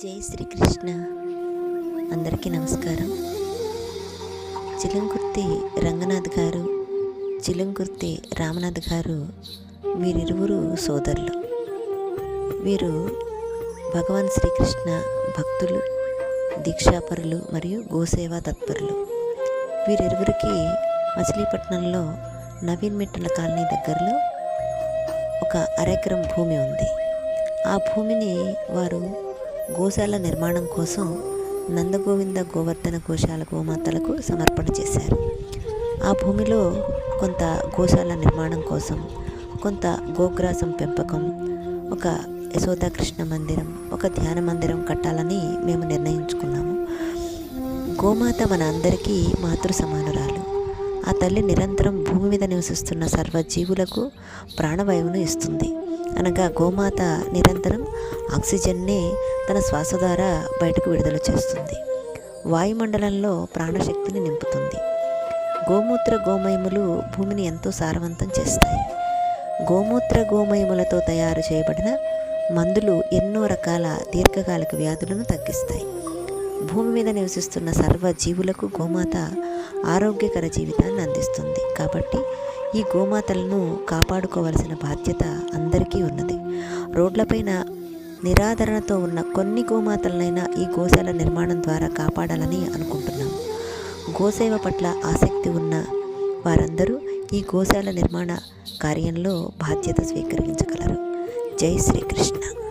జై శ్రీకృష్ణ. అందరికీ నమస్కారం. చిలంకుర్తి రంగనాథ్ గారు, చిలంకుర్తి రామనాథ్ గారు వీరిరువురు సోదరులు. వీరు భగవాన్ శ్రీకృష్ణ భక్తులు, దీక్షాపరులు మరియు గోసేవా తత్పరులు. వీరిరువురికి మచిలీపట్నంలో నవీన్ మిట్టల కాలనీ దగ్గరలో ఒక అరెకరం భూమి ఉంది. ఆ భూమిని వారు గోశాల నిర్మాణం కోసం నందగోవింద గోవర్ధన గోశాల గోమాతలకు సమర్పణ చేశారు. ఆ భూమిలో కొంత గోశాల నిర్మాణం కోసం, కొంత గోగ్రాసం పెంపకం, ఒక యశోదాకృష్ణ మందిరం, ఒక ధ్యాన మందిరం కట్టాలని మేము నిర్ణయించుకున్నాము. గోమాత మన అందరికీ మాతృ సమానురాలు. ఆ తల్లి నిరంతరం భూమి మీద నివసిస్తున్న సర్వజీవులకు ప్రాణవాయువును ఇస్తుంది. అనగా గోమాత నిరంతరం ఆక్సిజన్నే తన శ్వాస ద్వారా బయటకు విడుదల చేస్తుంది. వాయుమండలంలో ప్రాణశక్తిని నింపుతుంది. గోమూత్ర గోమయములు భూమిని ఎంతో సారవంతం చేస్తాయి. గోమూత్ర గోమయములతో తయారు చేయబడిన మందులు ఎన్నో రకాల దీర్ఘకాలిక వ్యాధులను తగ్గిస్తాయి. భూమి మీద నివసిస్తున్న సర్వ జీవులకు గోమాత ఆరోగ్యకర జీవితాన్ని అందిస్తుంది. కాబట్టి ఈ గోమాతలను కాపాడుకోవలసిన బాధ్యత అందరికీ ఉన్నది. రోడ్లపైన నిరాదరణతో ఉన్న కొన్ని గోమాతలనైనా ఈ గోశాల నిర్మాణం ద్వారా కాపాడాలని అనుకుంటున్నాము. గోసేవ పట్ల ఆసక్తి ఉన్న వారందరూ ఈ గోశాల నిర్మాణ కార్యంలో బాధ్యత స్వీకరించగలరు. జై శ్రీకృష్ణ.